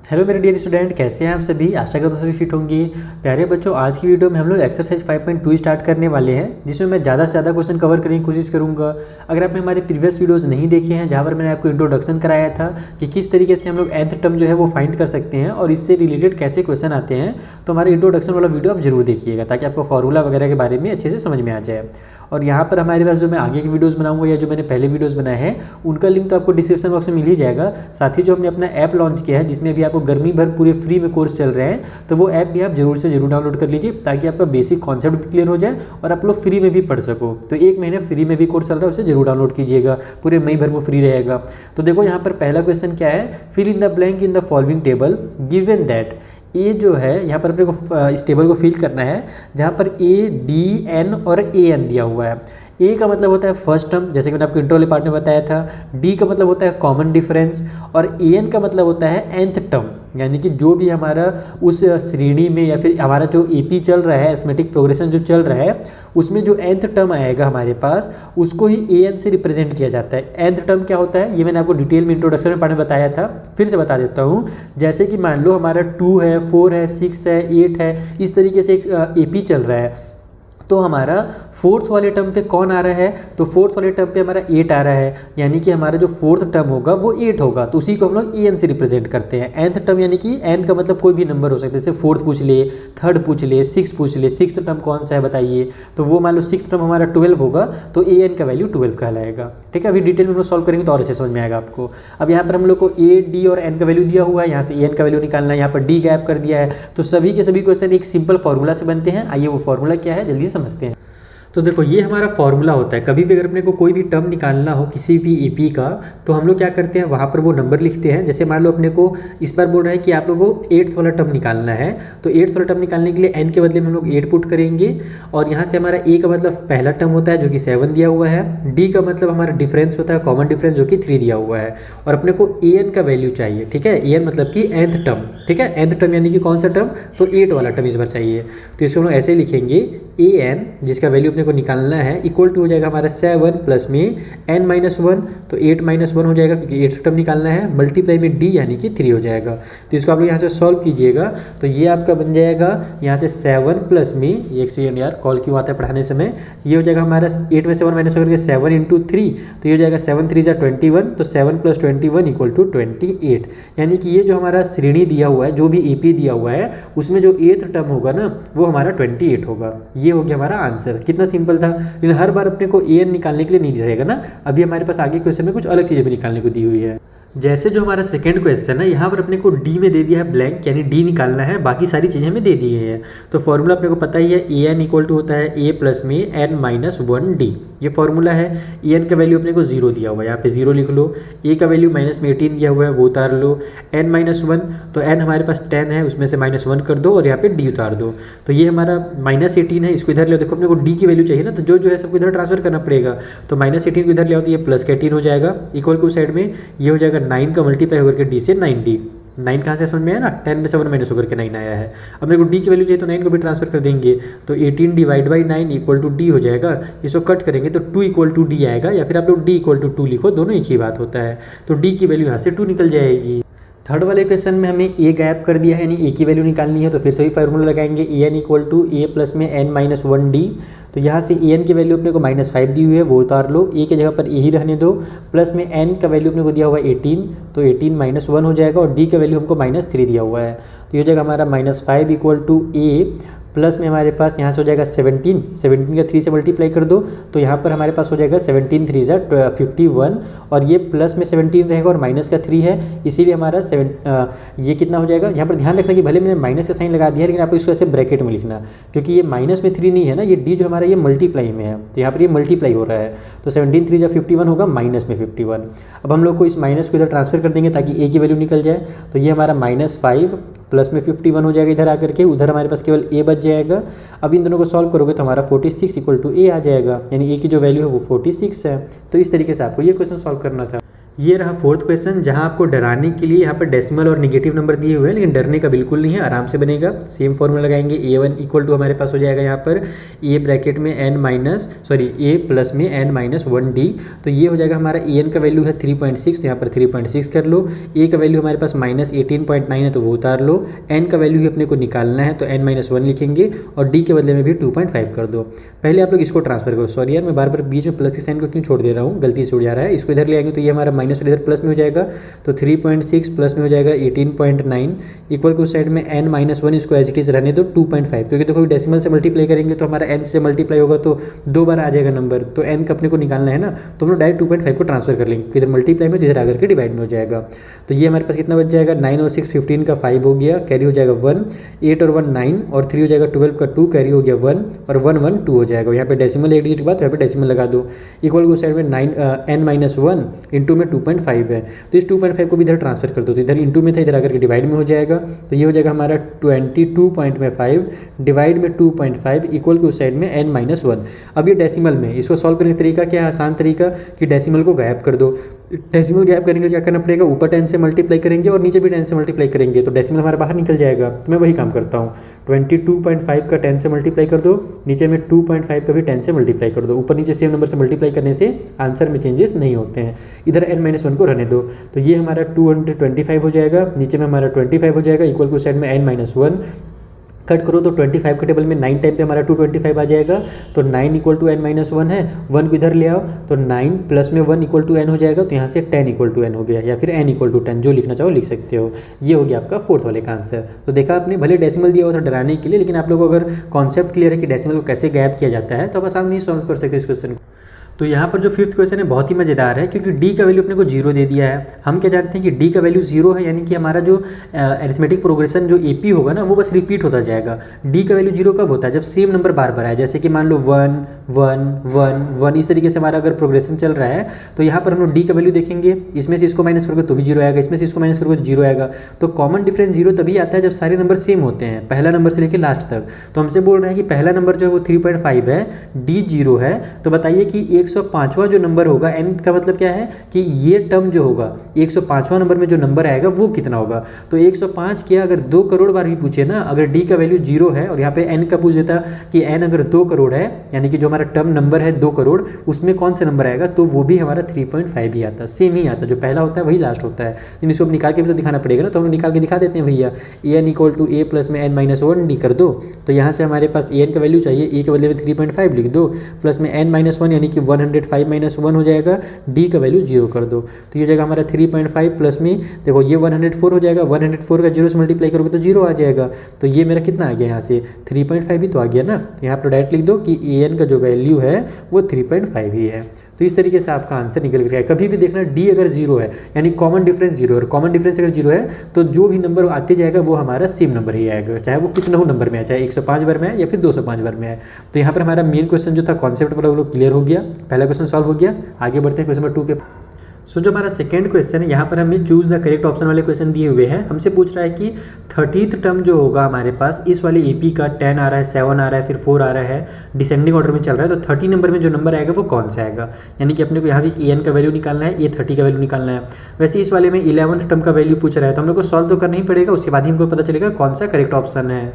Hello मेरे dear student, कैसे हैं आप सभी। आशा करता हूँ सभी फिट होंगे। प्यारे बच्चों, आज की वीडियो में हम लोग एक्सरसाइज 5.2 स्टार्ट करने वाले हैं, जिसमें मैं ज़्यादा से ज़्यादा क्वेश्चन कवर करने की कोशिश करूँगा। अगर आपने हमारे प्रीवियस वीडियोस नहीं देखे हैं, जहाँ पर मैंने आपको इंट्रोडक्शन कराया था कि किस तरीके से हम लोग nth टर्म जो है वो फाइंड कर सकते हैं और इससे रिलेटेड कैसे क्वेश्चन आते हैं, तो हमारे इंट्रोडक्शन वाला वीडियो आप जरूर देखिएगा, ताकि आपको फॉर्मूला वगैरह के बारे में अच्छे से समझ में आ जाए। और यहाँ पर हमारे पास जो मैं आगे की वीडियोस बनाऊंगा या जो मैंने पहले वीडियोस बनाए हैं, उनका लिंक तो आपको डिस्क्रिप्शन बॉक्स में मिल ही जाएगा। साथ ही जो हमने अपना ऐप लॉन्च किया है, जिसमें भी आपको गर्मी भर पूरे फ्री में कोर्स चल रहे हैं, तो वो ऐप भी आप जरूर से जरूर डाउनलोड कर लीजिए, ताकि आपका बेसिक कॉन्सेप्ट भी क्लियर हो जाए और आप लोग फ्री में भी पढ़ सको। तो 1 महीने फ्री में भी कोर्स चल रहा है, उसे जरूर डाउनलोड कीजिएगा, पूरे मई भर वो फ्री रहेगा। तो देखो यहाँ पर पहला क्वेश्चन क्या है, fill in the blank in the following table given that. A जो है यहाँ पर अपने को इस टेबल को फिल करना है, जहाँ पर ए, डी, एन और ए एन दिया हुआ है। ए का मतलब होता है फर्स्ट टर्म, जैसे कि मैंने आपको इंट्रो वाले पार्ट में बताया था। डी का मतलब होता है कॉमन डिफरेंस और ए एन का मतलब होता है nth टर्म, यानी कि जो भी हमारा उस श्रेणी में या फिर हमारा जो एपी चल रहा है, अरिथमेटिक प्रोग्रेशन जो चल रहा है, उसमें जो nth टर्म आएगा हमारे पास, उसको ही ए एन से रिप्रेजेंट किया जाता है। nth टर्म क्या होता है, ये मैंने आपको डिटेल में इंट्रोडक्शन में पार्ट में बताया था, फिर से बता देता हूँ। जैसे कि मान लो हमारा 2 है, 4 है, 6 है, 8 है, इस तरीके से एक एपी चल रहा है, तो हमारा फोर्थ वाले टर्म पे कौन आ रहा है, तो फोर्थ वाले टर्म पे हमारा 8 आ रहा है, यानी कि हमारा जो फोर्थ टर्म होगा वो 8 होगा, तो उसी को हम लोग एन से रिप्रेजेंट करते हैं। nth टर्म यानी कि एन का मतलब कोई भी नंबर हो सकता है, जैसे फोर्थ पूछ ले, थर्ड पूछ ले, सिक्स पूछ ले, सिक्स टर्म कौन सा है बताइए, तो वो मान लो सिक्स टर्म हमारा 12 होगा, तो ए एन का वैल्यू 12 कहलाएगा। ठीक है, अभी डिटेल में हम लोग सॉल्व करेंगे तो और अच्छे समझ में आएगा आपको। अब यहाँ पर हम लोग को ए, डी और एन का वैल्यू दिया हुआ है, यहाँ से ए एन का वैल्यू निकालना है, यहाँ पर डी गैप कर दिया है, तो सभी के सभी क्वेश्चन एक सिंपल फॉर्मूला से बनते हैं। आइए वो फॉर्मूला क्या है जल्दी समझते हैं। तो देखो, ये हमारा फॉर्मूला होता है। कभी भी अगर अपने को कोई भी टर्म निकालना हो किसी भी एपी का, तो हम लोग क्या करते हैं, वहाँ पर वो नंबर लिखते हैं। जैसे मान लो अपने को इस बार बोल रहा है कि आप लोगों को 8th वाला टर्म निकालना है, तो 8th वाला टर्म निकालने के लिए n के बदले में हम लोग 8 पुट करेंगे, और यहाँ से हमारा a का मतलब पहला टर्म होता है जो कि 7 दिया हुआ है, d का मतलब हमारा डिफरेंस होता है, कॉमन डिफरेंस, जो कि 3 दिया हुआ है, और अपने को an का वैल्यू चाहिए। ठीक है, an मतलब कि nth टर्म। ठीक है, nth टर्म यानी कि कौन सा टर्म, तो 8 वाला टर्म इस बार चाहिए। तो इसको हम लोग ऐसे लिखेंगे, an जिसका वैल्यू अपने को निकालना है इक्वल टू हो जाएगा हमारा 7 प्लस में n माइनस 1, तो 8 माइनस 1 हो जाएगा, क्योंकि 8 टर्म निकालना है, मल्टीप्लाई में d यानी कि 3 हो जाएगा। तो इसको आप लोग यहाँ से सॉल्व कीजिएगा, तो ये आपका बन जाएगा यहाँ से 7 प्लस में, एक सेकेंड यार कॉल क्यों आता है पढ़ाने समय, ये हो जाएगा हमारा 8 में 7 माइनस करके 7 इंटू 3, तो ये हो जाएगा 7 3 21, तो 7 प्लस 21 इक्वल टू 28। यानी कि ये जो हमारा श्रेणी दिया हुआ है, जो भी एपी दिया हुआ है, उसमें जो 8th टर्म होगा ना, वो हमारा 28 होगा। ये हो गया हमारा आंसर। कितना सिंपल था, लेकिन हर बार अपने को ए एन निकालने के लिए नहीं रहेगा ना, अभी हमारे पास आगे क्वेश्चन में कुछ अलग चीज़ें भी निकालने को दी हुई है। जैसे जो हमारा सेकंड क्वेश्चन है, यहाँ पर अपने को डी में दे दिया है ब्लैंक, यानी डी निकालना है, बाकी सारी चीज़ें हमें दे दी गई हैं। तो फॉर्मूला अपने को पता ही है, ए एन इक्वल टू होता है ए प्लस में एन माइनस 1 डी, ये फॉर्मूला है। ए एन का वैल्यू अपने को 0 दिया हुआ है, यहाँ पे 0 लिख लो। ए का वैल्यू माइनस में 18 दिया हुआ है, वो उतार लो। एन माइनस 1, तो एन हमारे पास 10 है, उसमें से -1 कर दो और यहाँ पे डी उतार दो, तो ये हमारा -18 है, इसको इधर ले। देखो अपने को डी की वैल्यू चाहिए ना, तो जो है सबको इधर ट्रांसफर करना पड़ेगा, तो -18 को इधर ले आओ, तो ये प्लस का 18 हो जाएगा, इक्वल टू साइड में ये हो जाएगा 9 का मल्टीप्लाई होकर के डी से 90। 9 कहाँ से समझ में आया ना, 10 में 7 माइनस होकर के 9 आया है। अब मेरे को डी की वैल्यू चाहिए, तो 9 को भी ट्रांसफर कर देंगे, तो 18 divide by 9 equal to d हो जाएगा। इसको कट करेंगे तो 2 इक्वल टू डी आएगा, या फिर आप लोग डी इक्वल टू 2 लिखो, दोनों एक ही बात होता है। तो डी की वैल्यू यहाँ से 2 निकल जाएगी। थर्ड वाले क्वेश्चन में हमें ए गैप कर दिया है, यानी ए की वैल्यू निकालनी है, तो फिर से भी फार्मूला लगाएंगे, A n equal to A plus में एन माइनस 1 डी। तो यहाँ से ए एन की वैल्यू अपने को -5 दी हुई है, वो उतार लो, ए की जगह पर ए ही रहने दो, प्लस में एन का वैल्यू अपने को दिया हुआ है 18, तो 18 माइनस 1 हो जाएगा, और डी का वैल्यू हमको -3 दिया हुआ है, तो ये हो जाएगा हमारा -5 इक्वल टू ए प्लस में हमारे पास यहाँ से हो जाएगा 17 का 3 से मल्टीप्लाई कर दो, तो यहाँ पर हमारे पास हो जाएगा 17 3 51, और ये प्लस में 17 रहेगा और माइनस का 3 है, इसीलिए हमारा ये कितना हो जाएगा। यहाँ पर ध्यान रखना कि भले मैंने माइनस का साइन लगा दिया है, लेकिन आपको इसको ऐसे ब्रैकेट में लिखना, क्योंकि ये माइनस में 3 नहीं है ना, ये डी जो हमारा ये मल्टीप्लाई में है, तो यहाँ पर ये मल्टीप्लाई हो रहा है, तो 17 3 51 होगा, माइनस में 51। अब हम लोग को इस माइनस को इधर ट्रांसफर कर देंगे ताकि ए की वैल्यू निकल जाए, तो ये हमारा -5 प्लस में 51 हो जाएगा इधर आकर के, उधर हमारे पास केवल ए बच जाएगा। अब इन दोनों को सॉल्व करोगे तो हमारा 46 इक्वल टू ए आ जाएगा, यानी ए की जो वैल्यू है वो 46 है। तो इस तरीके से आपको ये क्वेश्चन सॉल्व करना था। ये रहा फोर्थ क्वेश्चन, जहां आपको डराने के लिए यहाँ पर डेसिमल और नेगेटिव नंबर दिए हुए हैं, लेकिन डरने का बिल्कुल नहीं है, आराम से बनेगा। सेम फॉर्मूला लगाएंगे, a1 इक्वल टू हमारे पास हो जाएगा यहाँ पर a ब्रैकेट में a प्लस में n-1d। तो ये हो जाएगा हमारा an का वैल्यू है 3.6, तो यहाँ पर 3.6 कर लो। a का वैल्यू हमारे पास -18.9 है, तो वो उतार लो। n का वैल्यू ही अपने को निकालना है, तो n-1 लिखेंगे और d के बदले में भी 2.5 कर दो। पहले आप लोग इसको ट्रांसफर करो। सॉरी यार, मैं बार बार बीच में प्लस के साइन को क्यों छोड़ दे रहा हूँ, गलती से उड़ जा रहा है। इसको इधर ले आएंगे तो ये हमारा माइनस और इधर प्लस में हो जाएगा, तो 3.6 प्लस में हो जाएगा 18.9 इक्वल के उस साइड में n-1, इसको एज इट इज रहने दो 2.5, क्योंकि देखो डेसिमल से मल्टीप्लाई करेंगे तो हमारा n से मल्टीप्लाई होगा तो 2 बार आ जाएगा नंबर, तो n का अपने को निकालना है ना, तो हम लोग डायरेक्ट 2.5 को ट्रांसफर कर लेंगे, इधर मल्टीप्लाई में तो इधर आकर के डिवाइड में हो जाएगा। तो ये हमारे पास कितना बच जाएगा, 9 और 6 15 का 5 हो गया, कैरी हो जाएगा 1, 8 और 1 9 और 3 हो जाएगा 12 का 2, कैरी हो गया 1 और 1 1 2 हो जाएगा। यहाँ पे डेसिमल एक डिजिट के बाद यहाँ पे डेसिमल लगा दो, इक्वल को साइड में n-1 इंटू में 2.5 है, तो इस 2.5 को भी इधर ट्रांसफर कर दो, तो इधर इंटू में था, इधर आकर के डिवाइड में हो जाएगा। तो ये हो जाएगा हमारा 22.5 डिवाइड में 2.5 इक्वल के उस साइड में n-1। अब ये डेसिमल में इसको सॉल्व करने का तरीका क्या है, आसान तरीका कि डेसिमल को गायब कर दो। डेसिमल गैप करने के लिए क्या करना पड़ेगा, ऊपर 10 से मल्टीप्लाई करेंगे और नीचे भी 10 से मल्टीप्लाई करेंगे, तो डेसिमल हमारा बाहर निकल जाएगा। तो मैं वही काम करता हूँ, 22.5 का 10 से मल्टीप्लाई कर दो, नीचे में 2.5 का भी 10 से मल्टीप्लाई कर दो। ऊपर नीचे सेम नंबर से मल्टीप्लाई करने से आंसर में चेंजेस नहीं होते हैं। इधर n-1 को रहने दो, तो ये हमारा 225 हो जाएगा, नीचे में हमारा 25 हो जाएगा, इक्वल को साइड में n-1 कट करो तो 25 के टेबल में 9 टाइम पे हमारा 225 आ जाएगा, तो 9 इक्वल टू n-1 है, 1 को इधर ले आओ तो 9 प्लस में 1 इक्वल टू n हो जाएगा, तो यहाँ से 10 इक्वल टू n हो गया, या फिर n इक्वल टू 10, जो लिखना चाहो लिख सकते हो। ये हो गया आपका फोर्थ वाले का आंसर। तो देखा आपने, भले डेसिमल दिया हुआ था डराने के लिए, लेकिन आप लोगों को अगर कॉन्सेप्ट क्लियर है कि डेसिमल को कैसे गायब किया जाता है तो आप आसानी से सॉल्व कर सकते हो इस क्वेश्चन को। तो यहाँ पर जो फिफ्थ क्वेश्चन है बहुत ही मज़ेदार है, क्योंकि d का वैल्यू अपने को 0 दे दिया है। हम क्या जानते हैं कि d का वैल्यू 0 है, यानी कि हमारा जो अरिथमेटिक प्रोग्रेशन जो AP होगा ना वो बस रिपीट होता जाएगा। d का वैल्यू 0 कब होता है, जब सेम नंबर बार बार आए, जैसे कि मान लो 1 1 1 1, इस तरीके से हमारा अगर प्रोग्रेशन चल रहा है तो यहाँ पर हम लोग d का वैल्यू देखेंगे, इसमें से इसको माइनस करोगे तो भी 0 आएगा, इसमें से इसको माइनस करोगे तो 0 आएगा। तो कॉमन डिफरेंस 0 तभी आता है जब सारे नंबर सेम होते हैं, पहला नंबर से लेकर लास्ट तक। तो हमसे बोल रहे हैं कि पहला नंबर जो है वो 3.5 है, d 0 है, तो बताइए कि 105वां जो नंबर होगा, n का मतलब क्या है कि ये टर्म जो होगा 105वां नंबर में जो नंबर आएगा वो कितना होगा। तो 105 क्या, अगर 2 करोड़ बार भी पूछे ना, अगर d का वैल्यू 0 है और यहाँ पे n का पूछ देता कि n अगर 2 करोड़ है, यानी कि जो हमारा टर्म नंबर है 2 करोड़, उसमें कौन सा नंबर आएगा, तो वो भी हमारा 3.5 ही आता, सेम ही आता, जो पहला होता है वही लास्ट होता है। लेकिन इसको निकाल के भी तो दिखाना पड़ेगा ना, तो हम निकाल के दिखा देते हैं भैया। an equal to a plus में n-1d कर दो, तो यहाँ से हमारे पास an का वैल्यू चाहिए, a के बदले में 3.5 लिख दो, प्लस में n-1 यानी कि 105 -1 हो जाएगा, d का वैल्यू 0 कर दो, तो ये हो जाएगा हमारा 3.5 प्लस में देखो ये 104 हो जाएगा, 104 का 0 से मल्टीप्लाई करोगे तो 0 आ जाएगा। तो ये मेरा कितना आ गया, यहाँ से 3.5 ही तो आ गया ना, तो यहाँ पर डायरेक्ट लिख दो कि an का जो वैल्यू है वो 3.5 ही है। तो इस तरीके से आपका आंसर निकल गया। कभी भी देखना d अगर 0 है यानी कॉमन डिफरेंस 0 है, और कॉमन डिफरेंस अगर 0 है तो जो भी नंबर आते जाएगा वो हमारा सेम नंबर ही आएगा, चाहे वो कितना हो नंबर में आए, चाहे 105 बार में आए या फिर 205 बार में आए। तो यहाँ पर हमारा मेन क्वेश्चन जो था कॉन्सेप्ट वाला वो लोग क्लियर हो गया, पहला क्वेश्चन सॉल्व हो गया। आगे बढ़ते हैं क्वेश्चन नंबर 2 के। सो जो हमारा सेकंड क्वेश्चन है, यहाँ पर हमें चूज़ द करेक्ट ऑप्शन वाले क्वेश्चन दिए हुए हैं। हमसे पूछ रहा है कि 30th टर्म जो होगा हमारे पास इस वाले AP का 10 आ रहा है, 7 आ रहा है, फिर 4 आ रहा है, डिसेंडिंग ऑर्डर में चल रहा है, तो 30 नंबर में जो नंबर आएगा वो कौन सा आएगा, यानी कि अपने को यहाँ भी an का वैल्यू निकालना है, ये 30 का वैल्यू निकालना है। वैसे इस वाले में 11th टर्म का वैल्यू पूछ रहा है, तो हम लोग को सॉल्व तो करना ही पड़ेगा, उसके बाद ही हमको पता चलेगा कौन सा करेक्ट ऑप्शन है।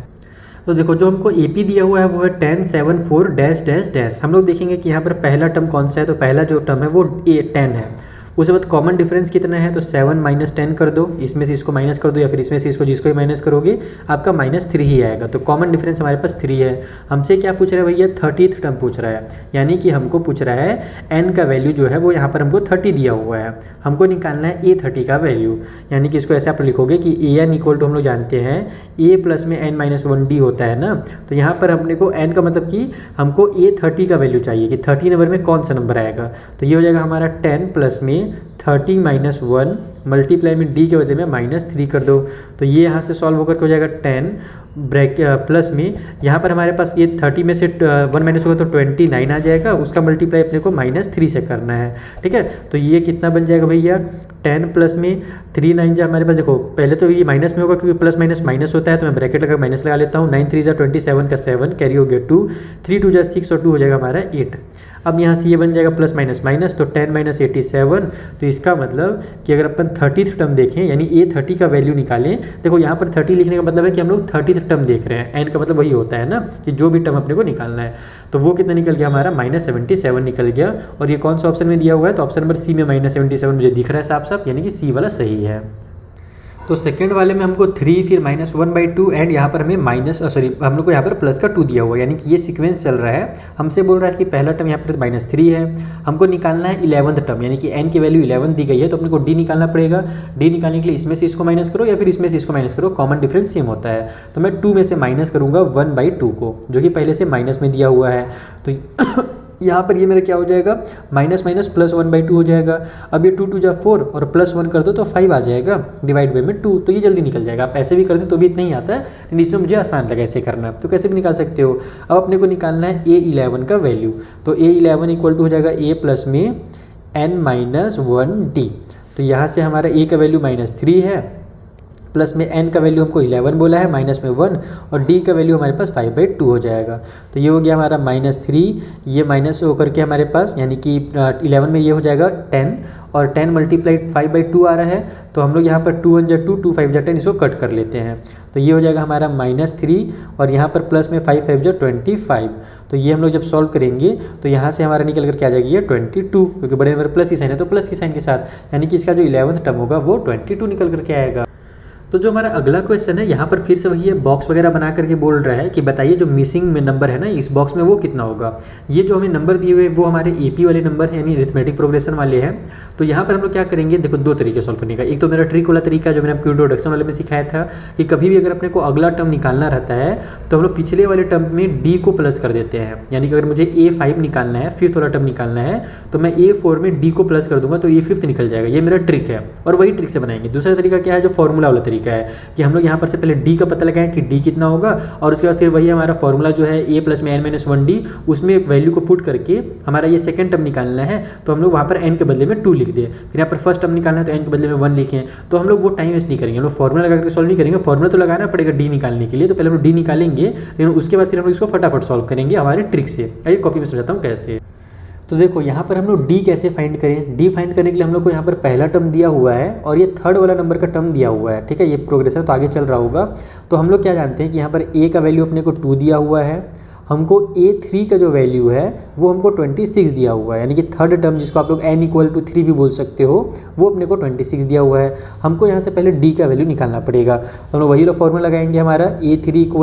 तो देखो जो हमको AP दिया हुआ है वो है 10 7 4 डैश डैश डैश। हम लोग देखेंगे कि यहाँ पर पहला टर्म कौन सा है, तो पहला जो टर्म है वो 10 है। उसके बाद कॉमन डिफरेंस कितना है, तो 7 - 10 कर दो, इसमें से इसको माइनस कर दो या फिर इसमें से इसको जिसको ही माइनस करोगे आपका -3 ही आएगा। तो कॉमन डिफरेंस हमारे पास 3 है। हमसे क्या पूछ रहा है भैया, 30th टर्म पूछ रहा है, यानी कि हमको पूछ रहा है n का वैल्यू जो है वो यहाँ पर हमको 30 दिया हुआ है, हमको निकालना है a 30 का वैल्यू, यानी कि इसको ऐसे आप लिखोगे कि an इक्वल टू हम लोग जानते हैं a प्लस में n-1d होता है ना। तो यहाँ पर अपने को n का मतलब कि हमको a 30 का वैल्यू चाहिए कि 30 नंबर में कौन सा नंबर आएगा। तो ये हो जाएगा हमारा 10 प्लस में 30 - 1 मल्टीप्लाई में d के बदले में -3 कर दो, तो ये यहाँ से सॉल्व होकर के हो जाएगा 10 ब्रैक प्लस में यहाँ पर हमारे पास ये 30 में से 1 माइनस होगा तो 29 आ जाएगा, उसका मल्टीप्लाई अपने को -3 से करना है। ठीक है, तो ये कितना बन जाएगा भैया 10 प्लस में 3 9 जा हमारे पास, देखो पहले तो ये माइनस में होगा क्योंकि प्लस माइनस माइनस होता है, तो मैं ब्रैकेट लगा माइनस लगा लेता हूँ। 9 3 जा 27 का 7 कैरी हो गया 2, 3 2 जा 6 और 2 हो जाएगा हमारा 8। अब यहाँ से ये बन जाएगा प्लस माइनस माइनस, तो 10 - 87। तो इसका मतलब कि अगर अपन 30th टर्म देखें यानी A30 का वैल्यू निकालें, देखो यहाँ पर 30 लिखने का मतलब है कि हम लोग 30th टर्म देख रहे हैं। एन का मतलब वही होता है ना कि जो भी टर्म अपने को निकालना है, तो वो कितना निकल गया हमारा -77 निकल गया। और ये कौन सा ऑप्शन में दिया हुआ है, तो ऑप्शन नंबर सी में -77 मुझे दिख रहा है साफ साफ, यानी कि सी वाला सही है। तो सेकंड वाले में हमको 3 फिर -1/2 एंड यहाँ पर हमें हम लोग को यहाँ पर प्लस का 2 दिया हुआ है, यानी कि ये सीक्वेंस चल रहा है। हमसे बोल रहा है कि पहला टर्म यहाँ पर -3 है, हमको निकालना है 11th टर्म, यानी कि n की वैल्यू 11 दी गई है, तो अपने को d निकालना पड़ेगा। d निकालने के लिए इसमें से इसको माइनस करो या फिर इसमें से इसको माइनस करो, कॉमन डिफरेंस सेम होता है। तो मैं 2 में से माइनस करूँगा 1/2 को, जो कि पहले से माइनस में दिया हुआ है। तो यहाँ पर ये मेरा क्या हो जाएगा माइनस माइनस प्लस 1/2 हो जाएगा। अब ये 2 2 जा 4 और प्लस 1 कर दो तो 5 आ जाएगा, डिवाइड बाई में 2, तो ये जल्दी निकल जाएगा। आप ऐसे भी कर दें तो भी इतना ही आता है, लेकिन इसमें मुझे आसान लगा ऐसे करना, तो कैसे भी निकाल सकते हो। अब अपने को निकालना है A11 का वैल्यू, तो A11 इक्वल टू हो जाएगा A प्लस में n-1d। तो यहाँ से हमारा A का वैल्यू -3 है, प्लस में n का वैल्यू हमको 11 बोला है, माइनस में 1, और d का वैल्यू हमारे पास 5/2 हो जाएगा। तो ये हो गया हमारा -3, ये माइनस होकर के हमारे पास यानी कि 11 में ये हो जाएगा 10, और 10 मल्टीप्लाइड 5/2 आ रहा है, तो हम लोग यहाँ पर 2 1 जा 2, 2 5 जा 10 इसको कट कर लेते हैं। तो ये हो जाएगा हमारा -3, और यहाँ पर प्लस में 5 5 जा 25। तो ये हम लोग जब सॉल्व करेंगे तो यहाँ से हमारा निकल कर क्या आ जाएगी ये 22, क्योंकि बड़े नंबर प्लस की साइन है तो प्लस की साइन के साथ, यानी कि इसका जो 11th टर्म होगा वो 22 निकल कर के आएगा। तो जो हमारा अगला क्वेश्चन है यहाँ पर फिर से वही है, बॉक्स वगैरह बना करके बोल रहा है कि बताइए जो मिसिंग में नंबर है ना इस बॉक्स में वो कितना होगा। ये जो हमें नंबर दिए हुए हैं वो हमारे AP वाले नंबर हैं, यानी अरिथमेटिक प्रोग्रेशन वाले हैं। तो यहाँ पर हम लोग क्या करेंगे, देखो 2 तरीके सॉल्व करने का। एक तो मेरा ट्रिक वाला तरीका जो मैंने आपको इंट्रोडक्शन वाले में सिखाया था कि कभी भी अगर अपने को अगला टर्म निकालना रहता है तो हम लोग पिछले वाले टर्म में D को प्लस कर देते हैं, यानी कि अगर मुझे A5 निकालना है, फिफ्थ वाला टर्म निकालना है, तो मैं A4 में D को प्लस कर दूंगा तो A5 निकल जाएगा। ये मेरा ट्रिक है, और वही ट्रिक से बनाएंगे। दूसरा तरीका क्या है, जो फॉर्मूला वाला तरीका है कि हम लोग यहाँ पर से पहले D का पता लगाएं कि D कितना होगा, और उसके बाद फिर वही हमारा फॉर्मूला जो है A प्लस में n-1d, उसमें वैल्यू को पुट करके हमारा ये सेकंड टर्म निकालना है, तो हम लोग वहाँ पर n के बदले में 2 लिख दें। फिर यहाँ पर फर्स्ट टर्म निकालना है तो n के बदले में 1 लिखें। तो हम लोग वो टाइम वेस्ट नहीं करेंगे, हम लोग फॉर्मूला लगा करके सॉल्व नहीं करेंगे। फॉर्मूला तो लगाना पड़ेगा D निकालने के लिए, तो पहले हम लोग D निकालेंगे, लेकिन उसके बाद फिर हम लोग इसको फटाफट सॉल्व करेंगे हमारे ट्रिक से। आइए कॉपी में समझाता हूँ कैसे। तो देखो यहाँ पर हम लोग D कैसे फाइंड करें। D फाइंड करने के लिए हम लोग को यहाँ पर पहला टर्म दिया हुआ है और ये थर्ड वाला नंबर का टर्म दिया हुआ है। ठीक है, ये प्रोग्रेशन तो आगे चल रहा होगा। तो हम लोग क्या जानते हैं कि यहाँ पर A का वैल्यू अपने को 2 दिया हुआ है, हमको A3 का जो वैल्यू है वो हमको 26 दिया हुआ है, यानी कि थर्ड टर्म जिसको आप लोग n=3 भी बोल सकते हो, वो अपने को 26 दिया हुआ है। हमको यहाँ से पहले D का वैल्यू निकालना पड़ेगा, तो हम लोग वही फॉर्मूला लगाएंगे हमारा A3 =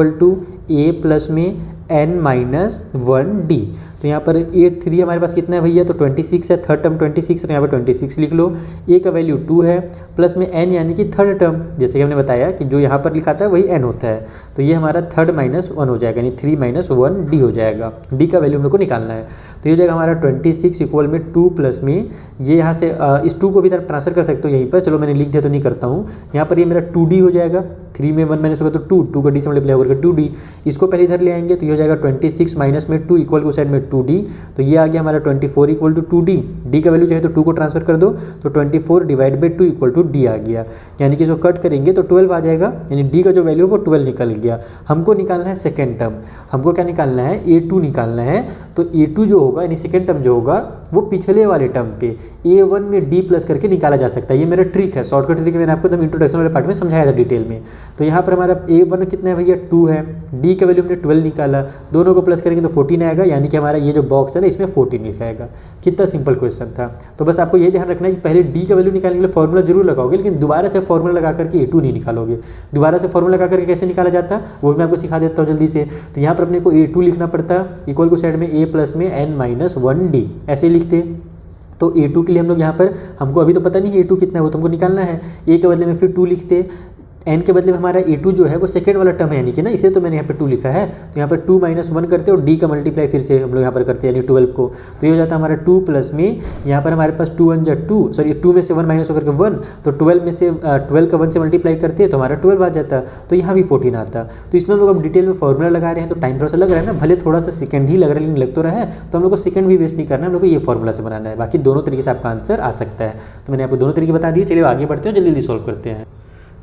A प्लस में n-1d। तो यहाँ पर A3 हमारे पास कितना है भैया, तो 26 है, थर्ड टर्म 26 है, यहाँ पर 26 लिख लो। A का वैल्यू 2 है, प्लस में n यानी कि थर्ड टर्म, जैसे कि हमने बताया कि जो यहाँ पर लिखा था वही n होता है, तो ये हमारा थर्ड -1 हो जाएगा, यानी 3 - 1d हो जाएगा। D का वैल्यू हम लोग को निकालना है, तो ये हो जाएगा हमारा 26 = 2 प्लस में ये यहाँ से इस 2 को भी तरफ ट्रांसफर कर सकते हो यहीं पर, चलो मैंने लिख दिया तो नहीं करता हूँ। यहाँ पर ये मेरा 2d हो जाएगा, 3 में 1 माइनस होगा तो 2 का d से मल्टीप्लाई होकर 2d, इसको पहले इधर ले आएंगे तो ये हो जाएगा 26 माइनस में 2 इक्वल को साइड में 2d, तो ये आ गया हमारा 24 = 2d। d का वैल्यू चाहे तो 2 को ट्रांसफर कर दो, तो 24 divide by 2 equal to d आ गया, यानी कि इसको कट करेंगे तो 12 आ जाएगा, यानी d का जो वैल्यू है वो 12 निकल गया। हमको निकालना है सेकेंड टर्म, हमको क्या निकालना है, A2 निकालना है। तो A2 जो होगा यानी सेकेंड टर्म जो होगा वो पिछले वाले टर्म पे A1 में D प्लस करके निकाला जा सकता है। ये मेरा ट्रिक है, शॉर्टकट ट्रिक, मैंने आपको एकदम इंट्रोडक्शन वाले पार्ट में समझाया था डिटेल में। तो यहाँ पर हमारा A1 कितना है भैया 2 है, D का वैल्यू हमने 12 निकाला, दोनों को प्लस करेंगे तो 14 आएगा, यानी कि हमारा ये जो बॉक्स है ना इसमें 14 लिखाएगा। कितना सिंपल क्वेश्चन था। तो बस आपको ये ध्यान रखना है कि पहले D का वैल्यू निकालने के लिए फॉर्मूला जरूर लगाओगे, लेकिन दोबारा से फॉर्मूला लगा करके A2 नहीं निकालोगे। दोबारा से फॉर्मूला लगा करके कैसे निकाला जाता है वो भी मैं आपको सिखा देता हूँ जल्दी से। तो यहाँ पर अपने को A2 लिखना पड़ता है, इक्वल को साइड में A प्लस में n-1d ऐसे लिखते। तो A2 के लिए हम लोग यहाँ पर, हमको अभी तो पता नहीं A2 कितना है, वो तुमको निकालना है। A के बदले में फिर 2 लिखते, n के बदले में हमारा a2 जो है वो सेकेंड वाला टर्म है, यानी कि ना इसे तो मैंने यहाँ पे 2 लिखा है, तो यहाँ पर 2 - 1 करते हैं और d का मल्टीप्लाई फिर से हम लोग यहाँ पर करते हैं यानी 12 को, तो ये हो जाता है हमारा 2 प्लस में यहाँ पर हमारे पास 2 1 जा 2, सॉरी 2 में से 1 माइनस होकर के 1, तो 12 में से 12 का 1 से मल्टीप्लाई करते हैं तो हमारा 12 आ जाता, तो यहाँ भी 14 आता। तो इसमें हम लोग अब डिटेल में फॉर्मूला लगा रहे हैं तो टाइम थोड़ा सा लग रहा है ना, भले थोड़ा सा सेकंड ही लग रहा है लेकिन लग तो रहा है, तो हम लोग को सेकंड भी वेस्ट नहीं करना है, हम लोग को ये फॉर्मूला से बनाना है, बाकी दोनों तरीके से आपका आंसर आ सकता है। तो मैंने आपको दोनों तरीके बता दिए, चलिए आगे बढ़ते हैं, जल्दी जल्दी सॉल्व करते हैं।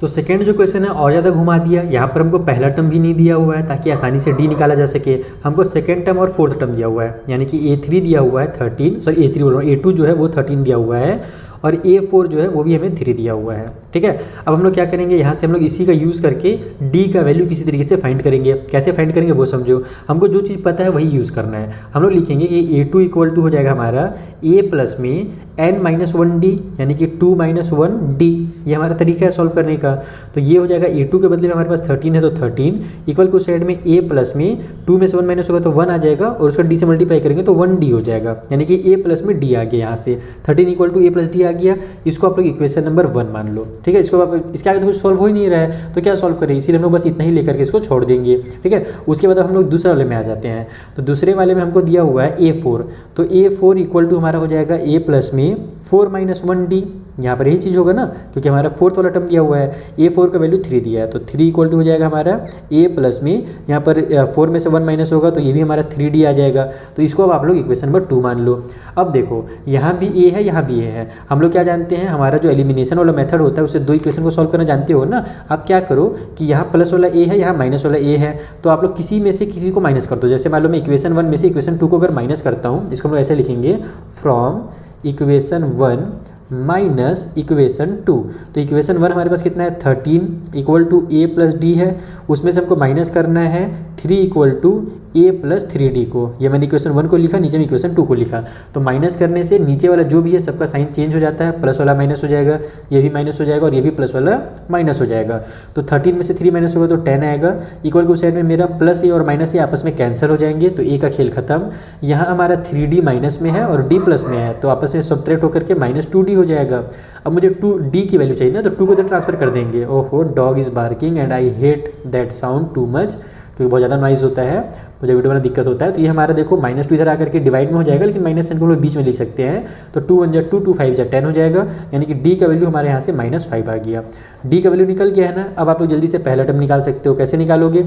तो सेकंड जो क्वेश्चन है और ज़्यादा घुमा दिया, यहाँ पर हमको पहला टर्म भी नहीं दिया हुआ है ताकि आसानी से डी निकाला जा सके, हमको सेकंड टर्म और फोर्थ टर्म दिया हुआ है, यानी कि a3 दिया हुआ है 13, सॉरी a3 बोल रहा हूँ, a2 जो है वो 13 दिया हुआ है और a4 जो है वो भी हमें 3 दिया हुआ है, ठीक है। अब हम लोग क्या करेंगे, यहाँ से हम लोग इसी का यूज़ करके d का वैल्यू किसी तरीके से फाइंड करेंगे। कैसे फाइंड करेंगे वो समझो, हमको जो चीज़ पता है वही यूज़ करना है। हम लोग लिखेंगे कि a2 इक्वल टू हो जाएगा हमारा a प्लस में n - 1d, यानी कि 2 - 1d, ये हमारा तरीका है सॉल्व करने का। तो ये हो जाएगा a2 के बदले में हमारे पास 13 है तो 13 इक्वल को साइड में a प्लस में 2 में से 1 माइनस होगा तो 1 आ जाएगा और उसका d से मल्टीप्लाई करेंगे तो 1d हो जाएगा, यानी कि a प्लस में d आ गया, यहाँ से 13 equal to a plus d आ गया। इसको आप लोग इक्वेशन नंबर 1 मान लो, ठीक है। इसको आप इसके आगे तो कुछ सॉल्व हो ही नहीं रहा है तो क्या सॉल्व करें, इसीलिए हम लोग बस इतना ही लेकर के इसको छोड़ देंगे, ठीक है। उसके बाद हम लोग दूसरे वाले में आ जाते हैं। तो दूसरे वाले में हमको दिया हुआ है a4, तो a4 इक्वल टू हमारा हो जाएगा a प्लस में 4 - 1d, यहाँ पर यही चीज़ होगा ना क्योंकि हमारा फोर्थ वाला टर्म दिया हुआ है, a4 का वैल्यू 3 दिया है तो 3 इक्वल टू हो जाएगा हमारा a प्लस में यहाँ पर 4 में से 1 माइनस होगा तो ये भी हमारा 3d आ जाएगा। तो इसको अब आप लोग इक्वेशन नंबर 2 मान लो। अब देखो यहाँ भी a है यहाँ भी a है, हम लोग क्या जानते हैं, हमारा जो एलिमिनेशन वाला मेथड होता है उससे दो इक्वेशन को सॉल्व करना जानते हो ना। अब क्या करो कि यहाँ प्लस वाला a है यहाँ माइनस वाला a है, तो आप लोग किसी में से किसी को माइनस कर दो। जैसे मान लो मैं इक्वेशन 1 में से इक्वेशन 2 को अगर माइनस करता हूँ, इसको हम लोग ऐसे लिखेंगे फ्रॉम इक्वेशन 1 माइनस इक्वेशन 2, तो इक्वेशन 1 हमारे पास कितना है 13 equal to a plus d है, उसमें से हमको माइनस करना है 3 equal to a plus 3d को। ये मैंने इक्वेशन 1 को लिखा, नीचे में इक्वेशन 2 को लिखा, तो माइनस करने से नीचे वाला जो भी है सबका साइन चेंज हो जाता है, प्लस वाला माइनस हो जाएगा, ये भी माइनस हो जाएगा और ये भी प्लस वाला माइनस हो जाएगा। तो 13 में से 3 माइनस होगा तो 10 आएगा, इक्वल को साइड में मेरा प्लस a और माइनस a आपस में कैंसिल हो जाएंगे तो a का खेल खत्म। यहाँ हमारा 3d माइनस में है और d प्लस में है तो आपस में सब्ट्रैक्ट होकर के -2d हो जाएगा। अब मुझे 2d की वैल्यू चाहिए ना, तो 2 को इधर ट्रांसफर कर देंगे। ओहो, dog is barking and I hate that sound too much, क्योंकि बहुत ज़्यादा नॉइज़ होता है, मुझे वीडियो में दिक्कत होता है। तो ये हमारा देखो -2 इधर आकर के डिवाइड में हो जाएगा, लेकिन माइनस साइन को हम लोग बीच में लिख सकते हैं, तो 2 1 जा 2 2 5 जा 10 हो जाएगा, यानी कि d का वैल्यू हमारे यहाँ से -5 आ गया। d का वैल्यू निकल गया है ना। अब आप लोग जल्दी से पहला टर्म निकाल सकते हो। कैसे निकालोगे,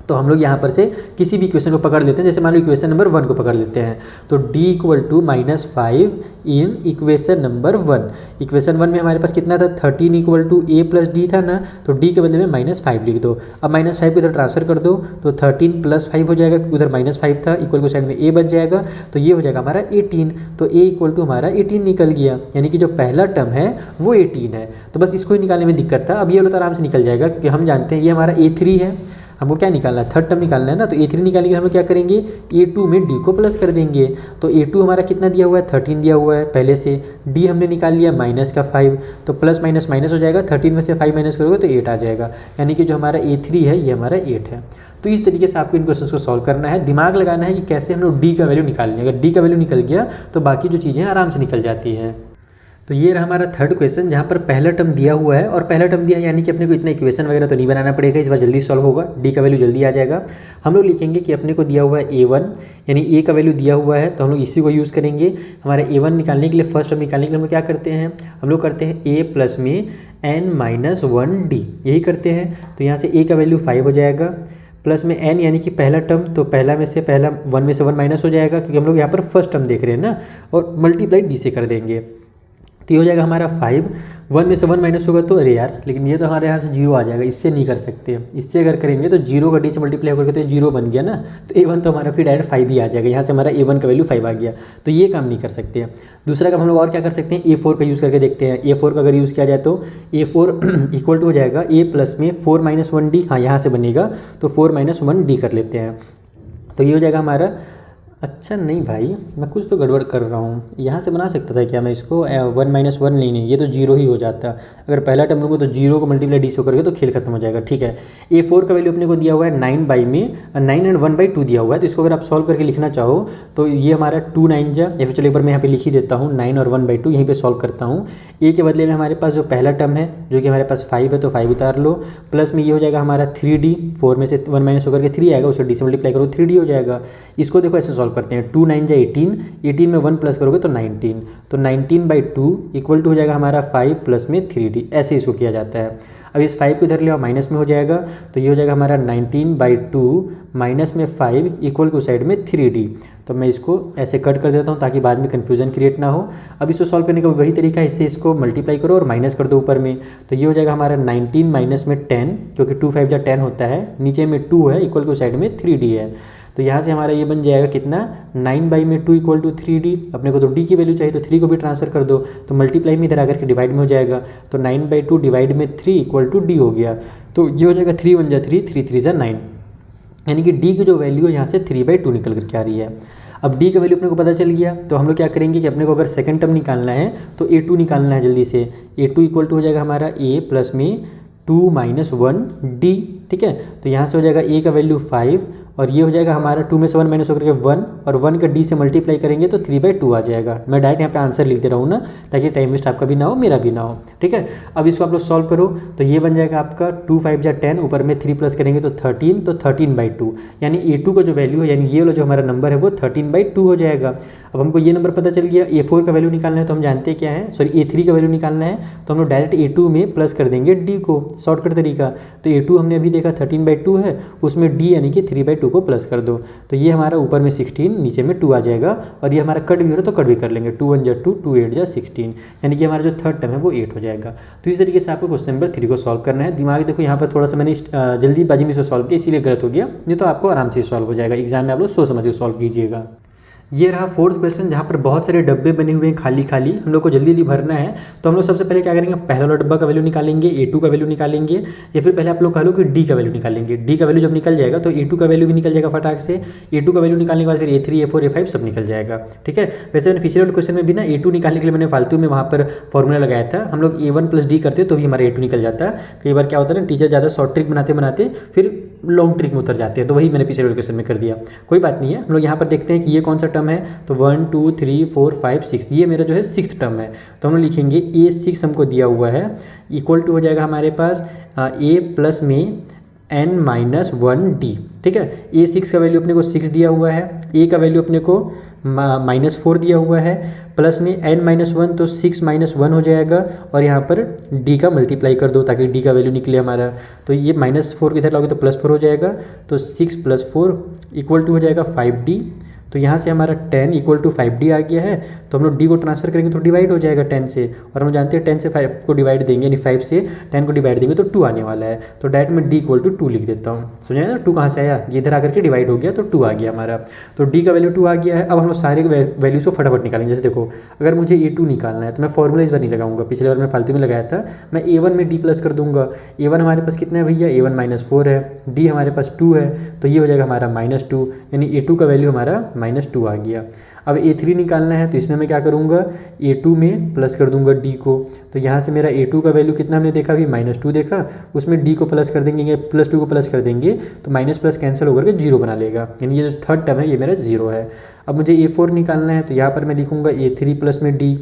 तो हम लोग यहाँ पर से किसी भी इक्वेशन को पकड़ लेते हैं, जैसे मान लो इक्वेशन नंबर 1 को पकड़ लेते हैं, तो d equal to -5 in equation number 1। Equation 1 में हमारे पास कितना था 13 equal to a plus d था ना, तो d के बदले में -5 लिख दो। अब -5 को इधर ट्रांसफर कर दो तो 13 + 5 हो जाएगा, उधर -5 था, इक्वल को साइड में a बच जाएगा, तो ये हो जाएगा हमारा 18। तो a इक्वल टू हमारा 18 निकल गया, यानी कि जो पहला टर्म है वो 18 है। तो बस इसको ही निकालने में दिक्कत था, अब ये वाला तो आराम से निकल जाएगा क्योंकि हम जानते हैं ये हमारा a3 है। हमको क्या निकालना है, थर्ड टर्म निकालना है ना, तो a3 निकालने के हम लोग क्या करेंगे, a2 में d को प्लस कर देंगे। तो a2 हमारा कितना दिया हुआ है 13 दिया हुआ है पहले से, d हमने निकाल लिया -5, तो प्लस माइनस माइनस हो जाएगा, 13 में से 5 माइनस करोगे तो 8 आ जाएगा, यानी कि जो हमारा a3 है ये हमारा 8 है। तो इस तरीके से आपको इन क्वेश्चंस को सॉल्व करना है, दिमाग लगाना है कि कैसे हम लोग d का वैल्यू निकाल लें। अगर d का वैल्यू निकल गया तो बाकी जो चीज़ें आराम से निकल जाती हैं। तो ये रहा हमारा थर्ड क्वेश्चन, जहाँ पर पहला टर्म दिया हुआ है और पहला टर्म दिया है, यानी कि अपने को इतना इक्वेशन वगैरह तो नहीं बनाना पड़ेगा, इस बार जल्दी सॉल्व होगा, d का वैल्यू जल्दी आ जाएगा। हम लोग लिखेंगे कि अपने को दिया हुआ है a1, यानी a का वैल्यू दिया हुआ है तो हम लोग इसी को यूज़ करेंगे। हमारे a1 निकालने के लिए, फर्स्ट टर्म निकालने के लिए हम लोग क्या करते हैं, हम लोग करते हैं a प्लस में n-1d, यही करते हैं। तो यहाँ से a का वैल्यू 5 हो जाएगा, प्लस में n यानी कि पहला टर्म, तो पहला में से 1 में से 1 माइनस हो जाएगा क्योंकि हम लोग यहाँ पर फर्स्ट टर्म देख रहे हैं ना, और मल्टीप्लाई d से कर देंगे, तो ये हो जाएगा हमारा 5। 1 में से 1 माइनस होगा तो अरे यार, लेकिन ये तो हमारे यहाँ से 0 आ जाएगा, इससे नहीं कर सकते। इससे अगर करेंगे तो 0 का d से मल्टीप्लाई होकर तो ये 0 बन गया ना, तो a1 तो हमारा फिर डायरेक्ट 5 ही आ जाएगा, यहाँ से हमारा a1 का वैल्यू 5 आ गया, तो ये काम नहीं कर सकते। दूसरा काम हम लोग और क्या कर सकते हैं, a4 का यूज़ करके देखते हैं। a4 का अगर यूज़ किया जाए तो a4 इक्वल टू हो जाएगा a प्लस में 4 - 1d, हाँ यहाँ से बनेगा, तो 4 - 1d कर लेते हैं, तो ये हो जाएगा हमारा अच्छा नहीं भाई, मैं कुछ तो गड़बड़ कर रहा हूँ। यहाँ से बना सकता था क्या मैं इसको 1 - 1? नहीं, ये तो जीरो ही हो जाता। अगर पहला टर्म लूँगा तो जीरो को मल्टीप्लाई डी से करके तो खेल खत्म हो जाएगा। ठीक है, A4 का वैल्यू अपने को दिया हुआ है 9 बाई में 9 एंड 1/2 दिया हुआ है। तो इसको अगर आप सॉल्व करके लिखना चाहो तो ये हमारा 2 9 जा, या फिर चलो एक बार मैं यहाँ पे लिख ही देता हूँ 9 और 1/2 यहीं पे सॉल्व करता हूँ। ए के बदले में हमारे पास जो पहला टर्म है जो कि हमारे पास 5 है तो 5 उतार लो, प्लस में ये हो जाएगा हमारा 3D, 4 में से 1 माइनस होकर के 3 आएगा, उसे डी से मल्टीप्लाई करो 3D हो जाएगा। इसको देखो ऐसे सॉल्व करते हैं, 2 9 जा 18, 18 में 1 प्लस करोगे तो 19, तो 19/2 इक्वल टू हो जाएगा हमारा 5 प्लस में 3D। ऐसे इसको किया जाता है। अब इस 5 को इधर ले आओ, माइनस में हो जाएगा, तो ये हो जाएगा हमारा 19/2 माइनस में 5 इक्वल टू साइड में 3D। तो मैं इसको ऐसे कट कर देता हूँ ताकि बाद में कन्फ्यूजन क्रिएट ना हो। अब इसको सॉल्व करने का वही तरीका है, इससे इसको मल्टीप्लाई करो और माइनस कर दो ऊपर में, तो ये हो जाएगा हमारा 19 माइनस में 10, क्योंकि 2 5 जा 10 होता है, नीचे में 2 है, इक्वल टू साइड में 3D है। तो यहाँ से हमारा ये बन जाएगा कितना, 9 बाई में 2 इक्वल टू 3D। अपने को तो D की वैल्यू चाहिए तो 3 को भी ट्रांसफर कर दो, तो मल्टीप्लाई में इधर आकर के डिवाइड में हो जाएगा, तो 9/2 डिवाइड में 3 इक्वल टू D हो गया। तो ये हो जाएगा 3 1 जा 3, 3 3 जा 9, यानी कि D की जो वैल्यू है यहाँ से 3/2 निकल करके आ रही है। अब D का वैल्यू अपने को पता चल गया, तो हम लोग क्या करेंगे कि अपने को अगर सेकंड टर्म निकालना है तो A2 निकालना है जल्दी से। A2 इक्वल टू हो जाएगा हमारा A प्लस में 2 - 1D। ठीक है, तो यहाँ से हो जाएगा A का वैल्यू 5 और ये हो जाएगा हमारा 2 में से 1 माइनस होकर के 1, और 1 का D से मल्टीप्लाई करेंगे तो 3/2 आ जाएगा। मैं डायरेक्ट यहाँ पे आंसर लिख दे रहा हूँ ना, ताकि टाइम वेस्ट आपका भी ना हो मेरा भी ना हो। ठीक है, अब इसको आप लोग सॉल्व करो तो ये बन जाएगा आपका 2 5 जा 10, ऊपर में 3 प्लस करेंगे तो 13, तो 13/2, यानी A2 का जो वैल्यू है, यानी ये वाला जो हमारा नंबर है वो 13/2 हो जाएगा। अब हमको ये नंबर पता चल गया। A4 का वैल्यू निकालना है तो हम जानते हैं क्या है, सॉरी A3 का वैल्यू निकालना है तो हम लोग डायरेक्ट A2 में प्लस कर देंगे D को, शॉर्टकट तरीका। तो A2 हमने अभी देखा 13/2 है, उसमें D यानी कि 3/2 को प्लस कर दो, तो ये हमारा ऊपर में 16, नीचे में 2 आ जाएगा, और ये हमारा कट भी हो रहा है तो कट भी कर लेंगे, 2 1 जा 2, 2 8 जा 16, यानी कि हमारा जो थर्ड टर्म है वो 8 हो जाएगा। तो इस तरीके से आपको क्वेश्चन नंबर 3 को सॉल्व करना है। दिमाग देखो यहाँ पर थोड़ा सा मैंने जल्दीबाजी में इसे सॉल्व किया, इसीलिए गलत हो गया, नहीं तो आपको आराम से सॉल्व हो जाएगा। एग्जाम में आप लोग सोच समझ के सॉल्व कीजिएगा। ये रहा फोर्थ क्वेश्चन, जहाँ पर बहुत सारे डब्बे बने हुए हैं खाली खाली, हम लोग को जल्दी जल्दी भरना है। तो हम लोग सबसे पहले क्या करेंगे, पहला वाला डब्बा का वैल्यू निकालेंगे, A2 का वैल्यू निकालेंगे, या फिर पहले आप लोग कह लो कि D का वैल्यू निकालेंगे। D का वैल्यू जब निकल जाएगा तो A2 का वैल्यू भी निकल जाएगा फटाक से। A2 का वैल्यू निकालने के बाद फिर A3 A4 A5 सब निकल जाएगा। ठीक है, वैसे मैंने पिछले वाले क्वेश्चन में भी ना A2 निकालने के लिए मैंने फालतू में वहाँ पर फॉर्मूला लगाया था। हम लोग A1 + D करते तो भी हमारा A2 निकल जाता। कई बार क्या होता है ना, टीचर ज़्यादा शॉर्ट ट्रिक बनाते बनाते फिर लॉन्ग ट्रिक में उतर जाते हैं, तो वही मैंने पिछले वाले क्वेश्चन में कर दिया। कोई बात नहीं है, हम लोग यहाँ पर देखते हैं कि ये कौन सा टर्म है, तो 1 2 3 4 5 6, ये मेरा जो है 6th टर्म है। तो हम लोग लिखेंगे A6 हमको दिया हुआ है, इक्वल टू हो जाएगा हमारे पास A प्लस में n - 1D। ठीक है, A6 का वैल्यू अपने को 6 दिया हुआ है, A का वैल्यू अपने को -4 दिया हुआ है, प्लस में n - 1 तो 6 - 1 हो जाएगा, और यहाँ पर D का मल्टीप्लाई कर दो ताकि D का वैल्यू निकले हमारा। तो ये -4 इधर लाओगे तो +4 हो जाएगा, तो 6 + 4 इक्वल टू हो जाएगा 5D। तो यहाँ से हमारा 10 इक्वल टू 5D आ गया है, तो हम लोग D को ट्रांसफर करेंगे तो डिवाइड हो जाएगा 10 से, और हम जानते हैं 10 से 5 को डिवाइड देंगे, यानी 5 से 10 को डिवाइड देंगे तो 2 आने वाला है। तो डायरेक्ट मैं D इक्वल टू 2 लिख देता हूँ। समझा ना, 2 कहाँ से आया, ये इधर आकर के डिवाइड हो गया तो 2 आ गया हमारा। तो D का वैल्यू 2 आ गया है। अब हम लोग सारे वैल्यूज़ को फटाफट निकालेंगे। जैसे देखो, अगर मुझे A2 निकालना है तो मैं फॉर्मूला इस बार नहीं लगाऊंगा, पिछले बार मैं फालतू में लगाया था। मैं A1 में D प्लस कर दूंगा। A1 हमारे पास कितना है भैया, A1 -4 है, D हमारे पास 2 है, तो ये हो जाएगा हमारा -2, यानी A2 का वैल्यू हमारा -2 आ गया। अब A3 निकालना है तो इसमें मैं क्या करूँगा, A2 में प्लस कर दूंगा D को। तो यहाँ से मेरा A2 का वैल्यू कितना हमने देखा अभी, -2 देखा, उसमें D को प्लस कर देंगे, +2 को प्लस कर देंगे तो माइनस प्लस कैंसिल होकर के 0 बना लेगा, यानी ये जो थर्ड टर्म है ये मेरा 0 है। अब मुझे A4 निकालना है तो यहाँ पर मैं लिखूँगा A3 प्लस में D।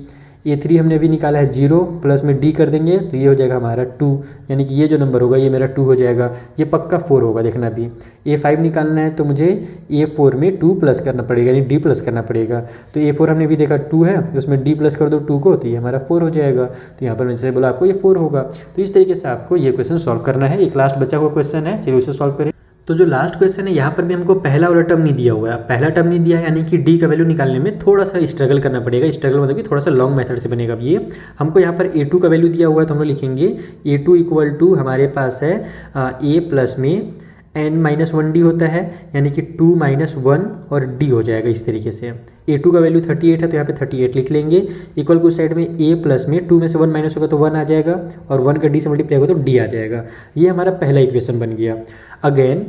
A3 हमने अभी निकाला है 0, प्लस में D कर देंगे तो ये हो जाएगा हमारा 2, यानी कि ये जो नंबर होगा ये मेरा 2 हो जाएगा, ये पक्का 4 होगा, देखना अभी। A5 निकालना है तो मुझे A4 में 2 प्लस करना पड़ेगा, यानी D प्लस करना पड़ेगा। तो A4 हमने अभी देखा 2 है, उसमें D प्लस कर दो 2 को, तो ये हमारा 4 हो जाएगा। तो यहाँ पर मैंने जैसे बोला आपको ये 4 होगा। तो इस तरीके से आपको ये क्वेश्चन सॉल्व करना है। एक लास्ट बचा हुआ क्वेश्चन है, चलिए उसे सॉल्व करें। तो जो लास्ट क्वेश्चन है यहाँ पर भी हमको पहला वाला टर्म नहीं दिया हुआ है, पहला टर्म नहीं दिया है, यानी कि D का वैल्यू निकालने में थोड़ा सा स्ट्रगल करना पड़ेगा। स्ट्रगल मतलब कि थोड़ा सा लॉन्ग मेथड से बनेगा। अब ये हमको यहाँ पर A2 का वैल्यू दिया हुआ है तो हम लोग लिखेंगे A2 इक्वल टू हमारे पास है A प्लस में n - 1D होता है, यानी कि 2 - 1 और D हो जाएगा इस तरीके से। A2 का वैल्यू 38 है तो यहाँ पे 38 लिख लेंगे, इक्वल को साइड में A प्लस में 2 में से 1 माइनस होगा तो 1 आ जाएगा, और 1 का D से मल्टीप्लाई होगा तो D आ जाएगा। ये हमारा पहला इक्वेशन बन गया। अगेन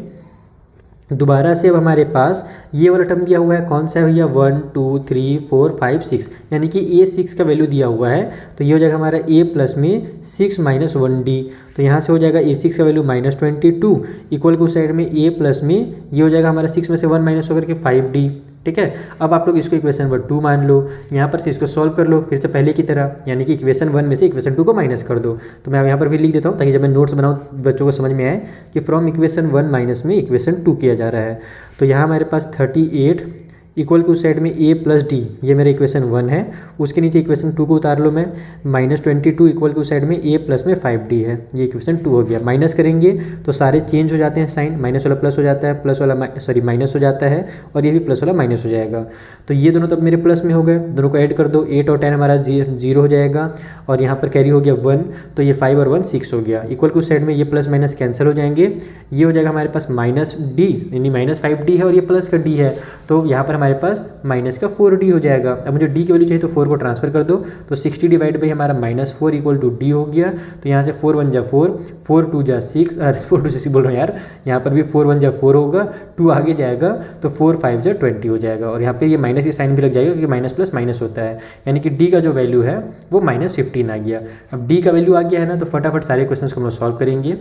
दोबारा से अब हमारे पास ये वाला टर्म दिया हुआ है, कौन सा है भैया, 1 2 3 4 5 6, यानी कि ए 6 का वैल्यू दिया हुआ है। तो ये हो जाएगा हमारा ए प्लस में 6 माइनस 1d। तो यहाँ से हो जाएगा ए 6 का वैल्यू -22 इक्वल के उस साइड में ए प्लस में ये हो जाएगा हमारा 6 में से 1 माइनस होकर के 5d। ठीक है, अब आप लोग इसको इक्वेशन नंबर 2 मान लो, यहाँ पर से इसको सॉल्व कर लो फिर से पहले की तरह, यानी कि इक्वेशन 1 में से इक्वेशन 2 को माइनस कर दो। तो मैं यहाँ पर भी लिख देता हूँ ताकि जब मैं नोट्स बनाऊँ बच्चों को समझ में आए कि फ्रॉम इक्वेशन 1 माइनस में इक्वेशन 2 किया जा रहा है। तो यहाँ हमारे पास 38 इक्वल के उस साइड में ए प्लस डी, ये मेरा इक्वेशन 1 है, उसके नीचे इक्वेशन 2 को उतार लो मैं, -22 इक्वल के उस साइड में ए प्लस में 5d है, ये इक्वेशन 2 हो गया। माइनस करेंगे तो सारे चेंज हो जाते हैं साइन, माइनस वाला प्लस हो जाता है, प्लस वाला माइनस हो जाता है, और ये भी प्लस वाला माइनस हो जाएगा। तो ये दोनों तो अब मेरे प्लस में हो गए, दोनों को ऐड कर दो, 8 और 10 हमारा 0 हो जाएगा, और यहाँ पर कैरी हो गया 1, तो ये 5 और 1 6 हो गया। इक्वल के उस साइड में ये प्लस माइनस कैंसिल हो जाएंगे, ये हो जाएगा हमारे पास -d, यानी -5d है और ये प्लस का d है, तो यहाँ पर हमारे पास माइनस का 4d हो जाएगा। अब मुझे d की वैल्यू चाहिए तो 4 को ट्रांसफर कर दो, तो 60 डिवाइड बाई हमारा -4 इक्वल टू d हो गया। तो यहाँ से 4 1 जा 4, 4 2 जा 6, 4 2 6 बोल रहा हूँ यार, यहाँ पर भी 4 1 जा 4 होगा, 2 आगे जाएगा तो 4 5 जा 20 हो जाएगा, और यहाँ पे ये माइनस की साइन भी लग जाएगा क्योंकि माइनस प्लस माइनस होता है, यानी कि d का जो वैल्यू है वो -15 आ गया। अब d का वैल्यू आ गया है ना, तो फटाफट सारे क्वेश्चन को हम लोग सॉल्व करेंगे।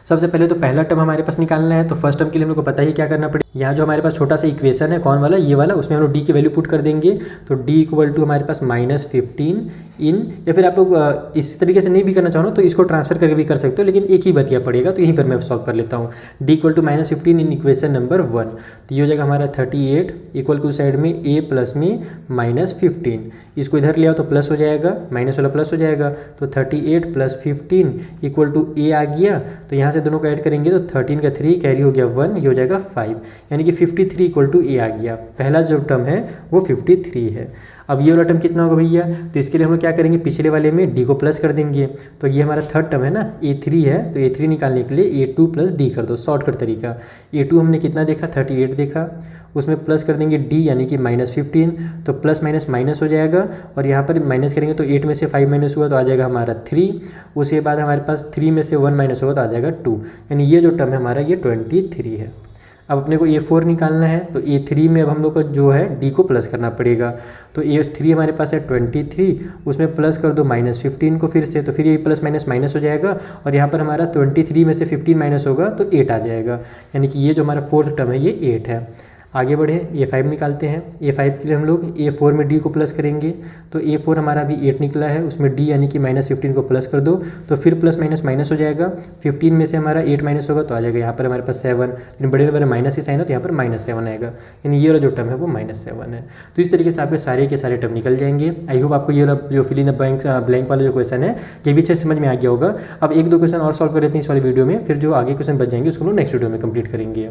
सबसे पहले तो पहला टर्म हमारे पास निकालना है, तो फर्स्ट टर्म के लिए हम लोग को पता ही क्या करना पड़ेगा। यहाँ जो हमारे पास छोटा सा इक्वेशन है, कौन वाला, ये वाला, उसमें हम लोग डी की वैल्यू पुट कर देंगे। तो डी इक्वल टू हमारे पास -15 इन, या फिर आप लोग इस तरीके से नहीं भी करना चाहो तो इसको ट्रांसफर करके भी कर सकते हो, लेकिन एक ही बतिया पड़ेगा, तो यहीं पर मैं सॉल्व कर लेता हूँ। D equal to -15 in equation number 1, तो ये हो जाएगा हमारा 38 इक्वल टू साइड में ए प्लस में -15, इसको इधर ले आओ तो प्लस हो जाएगा, माइनस वाला प्लस हो जाएगा, तो 38 + 15 इक्वल टू ए आ गया। तो यहाँ से दोनों को ऐड करेंगे तो 13 का 3 कैरी हो गया 1, ये हो जाएगा 5, यानी कि 53 इक्वल टू ए आ गया। पहला जो टर्म है वो 53 है। अब ये वाला टर्म कितना होगा भैया, तो इसके लिए हम लोग क्या करेंगे, पिछले वाले में डी को प्लस कर देंगे। तो ये हमारा थर्ड टर्म है ना, A3 है, तो A3 निकालने के लिए A2 + D कर दो, शॉर्टकट तरीका। A2 हमने कितना देखा, 38 देखा, उसमें प्लस कर देंगे D यानी कि -15, तो प्लस माइनस माइनस हो जाएगा, और यहाँ पर माइनस करेंगे तो 8 में से 5 माइनस हुआ तो आ जाएगा हमारा 3, उसके बाद हमारे पास 3 में से 1 माइनस होगा तो आ जाएगा 2, यानी ये जो टर्म है हमारा ये 23 है। अब अपने को A4 निकालना है, तो A3 में अब हम लोग को जो है D को प्लस करना पड़ेगा। तो A3 हमारे पास है 23, उसमें प्लस कर दो -15 को फिर से, तो फिर ये प्लस माइनस माइनस हो जाएगा, और यहाँ पर हमारा 23 में से 15 माइनस होगा तो 8 आ जाएगा, यानी कि ये जो हमारा फोर्थ टर्म है ये 8 है। आगे बढ़े, A5 निकालते हैं। A5 के लिए हम लोग A4 में D को प्लस करेंगे, तो A4 हमारा भी 8 निकला है, उसमें D यानी कि -15 को प्लस कर दो, तो फिर प्लस माइनस माइनस हो जाएगा, 15 में से हमारा 8 माइनस होगा तो आ जाएगा यहाँ पर हमारे पास 7, लेकिन बड़े नंबर माइनस ही साइन हो तो यहाँ पर -7 आएगा, यानी ये वाला जो टर्म है वो -7 है। तो इस तरीके से आपके सारे के सारे टर्म निकल जाएंगे। आई होप आपको ये जो फिल इन द ब्लैंक वाला जो क्वेश्चन है ये भी अच्छे समझ में आ गया होगा। अब 1-2 क्वेश्चन और सॉल्व कर लेते हैं इस वाली वीडियो में, फिर जो आगे क्वेश्चन बच जाएंगे उसको हम लोग नेक्स्ट वीडियो में कंप्लीट करेंगे।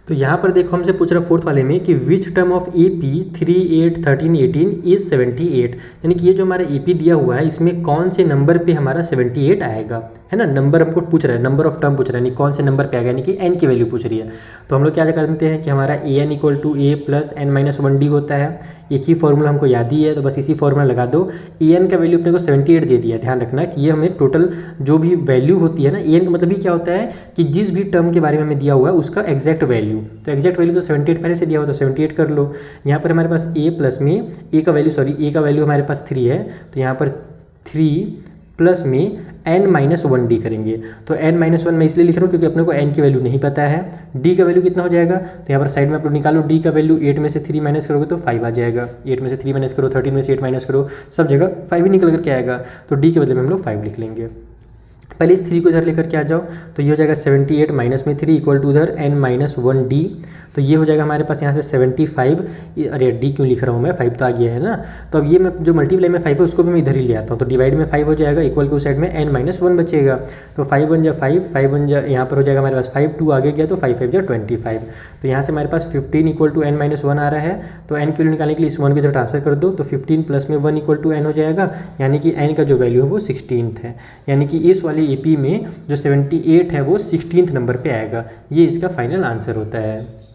तो यहाँ पर देखो हमसे पूछ रहा है फोर्थ वाले में कि which term of AP 3 8 13 18 is 78, यानी कि ये जो हमारा AP दिया हुआ है इसमें कौन से नंबर पे हमारा 78 आएगा, है ना। नंबर हमको पूछ रहा है, नंबर ऑफ टर्म पूछ रहा है, यानी कौन से नंबर पे आएगा, यानी कि n की वैल्यू पूछ रही है। तो हम लोग क्या कर देते हैं कि हमारा an equal to a + n-1d होता है, एक ही फॉर्मूला हमको याद ही है, तो बस इसी फॉर्मूला लगा दो। an का वैल्यू अपने को 78 दे दिया, ध्यान रखना कि ये हमें टोटल जो भी वैल्यू होती है ना, an का मतलब ही क्या होता है कि जिस भी टर्म के बारे में हमें दिया हुआ है उसका एग्जैक्ट वैल्यू, तो एग्जैक्ट वैल्यू तो 78 पहले से दिया हुआ तो 78 कर लो। यहाँ पर हमारे पास a प्लस में a का वैल्यू हमारे पास 3 है, तो यहाँ पर 3 प्लस में n-1d करेंगे। तो n-1 मैं इसलिए लिख रहा हूँ क्योंकि अपने को n की वैल्यू नहीं पता है। d का वैल्यू कितना हो जाएगा, तो यहाँ पर साइड में आप लोग निकालो, d का वैल्यू 8 में से 3 माइनस करोगे तो 5 आ जाएगा, 8 में से 3 माइनस करो, 13 में से 8 माइनस करो, सब जगह 5 ही निकल करके आएगा, तो d के बदले में हम लोग 5 लिख लेंगे। पहले इस 3 को इधर लेकर के आ जाओ, तो ये हो जाएगा 78 माइनस में 3 इक्वल टू उधर n-1d, तो ये हो जाएगा हमारे पास यहाँ से 75, अरे d क्यों लिख रहा हूँ मैं, 5 तो आ गया है ना। तो अब ये मैं जो मल्टीप्लाई में 5 है उसको भी मैं इधर ही ले आता हूँ, तो डिवाइड में 5 हो जाएगा, इक्वल के उस साइड में n-1 बचेगा, तो 5 1 जा 5, 5 1 जा यहाँ पर हो जाएगा हमारे पास 5, 2 आगे गया तो 5 5 जा 25, तो यहाँ से हमारे पास 15 इक्वल टू n-1 आ रहा है, तो n की वैल्यू निकालने के लिए इस 1 की तरफ ट्रांसफर कर दो, तो 15 प्लस में 1 इक्वल टू n हो जाएगा, यानी कि n का जो वैल्यू है वो 16 है, यानी कि इस वाली AP में जो 78 है वो 16 नंबर पे आएगा, ये इसका फाइनल आंसर होता है।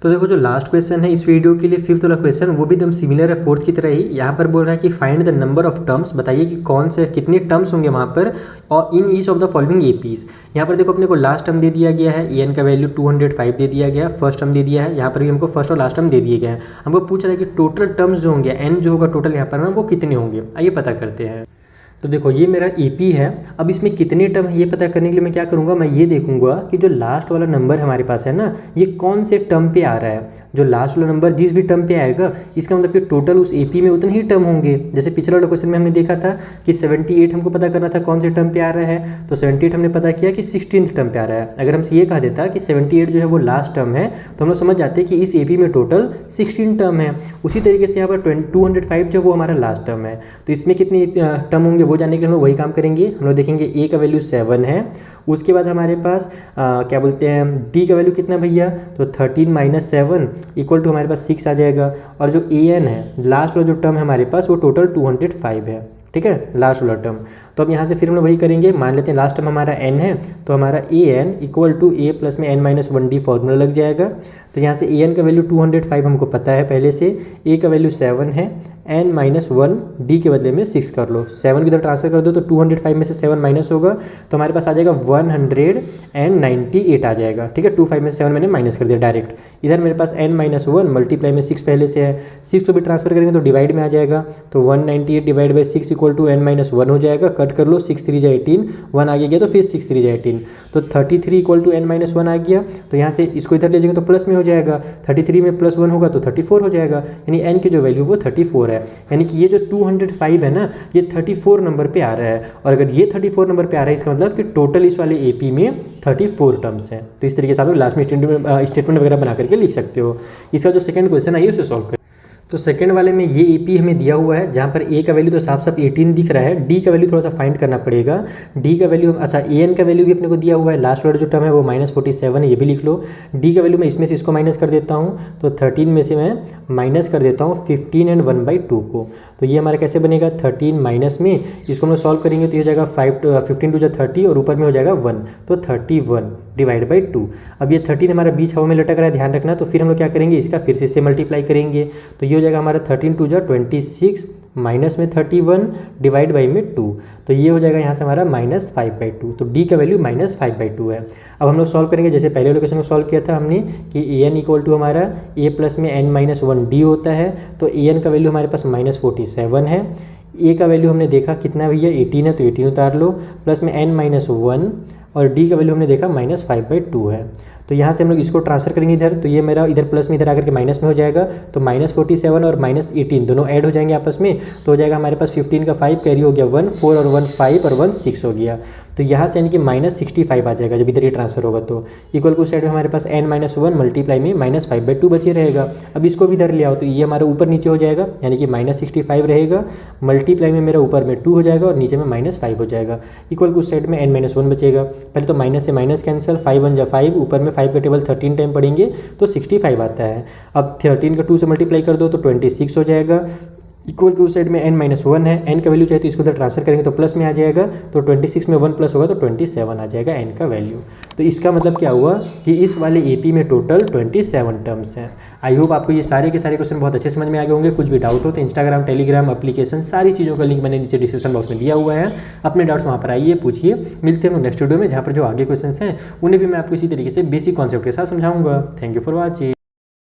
तो देखो जो लास्ट क्वेश्चन है इस वीडियो के लिए, फिफ्थ वाला क्वेश्चन, वो भी एकदम सिमिलर है फोर्थ की तरह ही। यहाँ पर बोल रहा है कि find the number of terms, बताइए कि कौन से कितने टर्म्स होंगे वहाँ पर और in each of the following APs. यहाँ पर देखो अपने को लास्ट टर्म दे दिया गया है, एन का वैल्यू 205 दे दिया गया, फर्स्ट टर्म दे दिया है, यहाँ पर भी हमको फर्स्ट और लास्ट टर्म दे दिए गए हैं। हमको पूछ रहा है कि टोटल टर्म्स जो होंगे एन जो होगा टोटल यहाँ पर ना वो कितने होंगे, आइए पता करते हैं। तो देखो ये मेरा एपी है, अब इसमें कितने टर्म है ये पता करने के लिए मैं क्या करूँगा, मैं ये देखूंगा कि जो लास्ट वाला नंबर हमारे पास है ना ये कौन से टर्म पे आ रहा है। जो लास्ट वाला नंबर जिस भी टर्म पे आएगा इसका मतलब कि टोटल उस एपी में उतने ही टर्म होंगे। जैसे पिछले वाले क्वेश्चन में हमने देखा था कि 78 हमको पता करना था कौन से टर्म पे आ रहा है, तो 78 हमने पता किया कि 16th टर्म पे आ रहा है। अगर हमसे ये कहा देता कि 78 जो है वो लास्ट टर्म है तो हम लोग समझ जाते हैं कि इस एपी में टोटल 16 टर्म है। उसी तरीके से यहाँ पर 205 जो वो हमारा लास्ट टर्म है, तो इसमें कितने टर्म होंगे वो जानने के लिए हम लोग वही काम करेंगे। हम लोग देखेंगे ए का वैल्यू 7 है, उसके बाद हमारे पास क्या बोलते हैं डी का वैल्यू कितना भैया, तो 13 - 7 इक्वल टू हमारे पास 6 आ जाएगा। और जो ए एन है लास्ट वाला जो टर्म है हमारे पास वो टोटल 205 है, ठीक है, लास्ट वाला टर्म। तो अब यहाँ से फिर हम लोग वही करेंगे, मान लेते हैं लास्ट टर्म हमारा n है तो हमारा A n equal to A plus में n-1d फॉर्मूला लग जाएगा। तो यहाँ से ए एन का वैल्यू 205 हमको पता है पहले से, ए का वैल्यू 7 है, n-1d के बदले में 6 कर लो, 7 की तरफ ट्रांसफर कर दो तो 205 में से 7 माइनस होगा तो हमारे पास आ जाएगा 198 आ जाएगा, ठीक है। 25 में से 7 मैंने माइनस कर दिया डायरेक्ट। इधर मेरे पास n-1 मल्टीप्लाई में 6 पहले से है, 6 को भी ट्रांसफर करेंगे तो डिवाइड में आ जाएगा, तो 198 divide by 6 equal to n-1 हो जाएगा। कट कर लो, 6 3 जा 18, 1 आगे गया तो फिर 6 3 जा 18, तो 33 इक्वल टू n-1 आ गया। तो यहाँ से इसको इधर ले जाएंगे तो प्लस में हो जाएगा, 33 में प्लस 1 होगा तो 34 हो जाएगा, यानी n की जो वैल्यू वो 34 है। यानी कि ये जो 205 है ना ये 34 नंबर पे आ रहा है, और अगर ये 34 नंबर पे आ रहा है इसका मतलब कि टोटल इस वाले एपी में 34 टर्म्स हैं। तो इस तरीके से आप लोग लास्ट में स्टेटमेंट वगैरह बना करके लिख सकते हो। इसका जो सेकंड क्वेश्चन है उसे सॉल्व करें। तो सेकंड वाले में ये एपी हमें दिया हुआ है जहाँ पर ए का वैल्यू तो साफ साफ 18 दिख रहा है, डी का वैल्यू थोड़ा सा फाइंड करना पड़ेगा। डी का वैल्यू अच्छा ए एन का वैल्यू भी अपने को दिया हुआ है, लास्ट वाला जो टर्म है वो -47 है, ये भी लिख लो। डी का वैल्यू मैं इसमें से इसको माइनस कर देता हूँ, तो 13 में से मैं माइनस कर देता हूँ 15 एंड 1/2 को। तो ये हमारा कैसे बनेगा, 13 माइनस में इसको हम लोग सॉल्व करेंगे तो ये हो जाएगा 15 2 30 और ऊपर में हो जाएगा 1, तो 31 डिवाइड बाई 2। अब ये 13 हमारा बीच हवा में लटक रहा है, ध्यान रखना। तो फिर हम लोग क्या करेंगे, इसका फिर से इससे मल्टीप्लाई करेंगे, तो ये हो जाएगा हमारा 13 2 26 माइनस में 31 डिवाइड बाई में 2, तो ये हो जाएगा यहाँ से हमारा -5/2। तो डी का वैल्यू -5/2 है। अब हम लोग सॉल्व करेंगे जैसे पहले वाले क्वेश्चन में सॉल्व किया था हमने कि ए एन इक्वल टू हमारा ए प्लस में n-1d होता है, तो ए एन का वैल्यू हमारे पास -47 है। ए का वैल्यू हमने देखा कितना भैया 18 है, तो 18 उतार लो, प्लस में n-1 और डी का वैल्यू हमने देखा -5/2 है। तो यहाँ से हम लोग इसको ट्रांसफर करेंगे इधर, तो ये मेरा इधर प्लस में इधर आकर के माइनस में हो जाएगा, तो -47 और -18 दोनों ऐड हो जाएंगे आपस में, तो हो जाएगा हमारे पास 15 का 5 कैरी हो गया 1 4 और 1 5 और 1 6 हो गया। तो यहाँ से यानी कि -65 आ जाएगा जब इधर ये ट्रांसफर होगा, तो इक्वल को साइड में हमारे पास n-1 मल्टीप्लाई में -5/2 बचे रहेगा। अब इसको भी इधर ले आओ तो ये हमारा ऊपर नीचे हो जाएगा, यानी कि -65 रहेगा, मल्टीप्लाई में मेरा ऊपर में 2 हो जाएगा और नीचे में -5 हो जाएगा। इक्वल को साइड में n-1 बचेगा, पहले तो माइनस से माइनस कैंसिल, 5 1 जा 5, ऊपर में 5 का टेबल 13 टाइम पढ़ेंगे तो 65 आता है। अब 13 का 2 से मल्टीप्लाई कर दो तो 26 हो जाएगा। इक्वल के उस साइड में n-1 है, n का वैल्यू चाहे तो इसको इधर ट्रांसफर करेंगे तो प्लस में आ जाएगा, तो 26 में 1 प्लस होगा तो 27 आ जाएगा n का वैल्यू। तो इसका मतलब क्या हुआ कि इस वाले एपी में टोटल 27 टर्म्स हैं। आई होप आपको ये सारे के सारे क्वेश्चन बहुत अच्छे समझ में आ गए होंगे। कुछ भी डाउट हो तो इंस्टाग्राम, टेलीग्राम, एप्लीकेशन सारी चीज़ों का लिंक मैंने नीचे डिस्क्रिप्शन बॉक्स में दिया हुआ है, अपने डाउट्स वहाँ पर आइए पूछिए। मिलते हैं हम नेक्स्ट वीडियो में जहाँ पर जो आगे क्वेश्चन हैं उन्हें भी मैं आपको इसी तरीके से बेसिक कॉन्सेप्ट के साथ समझाऊंगा। Thank you for watching.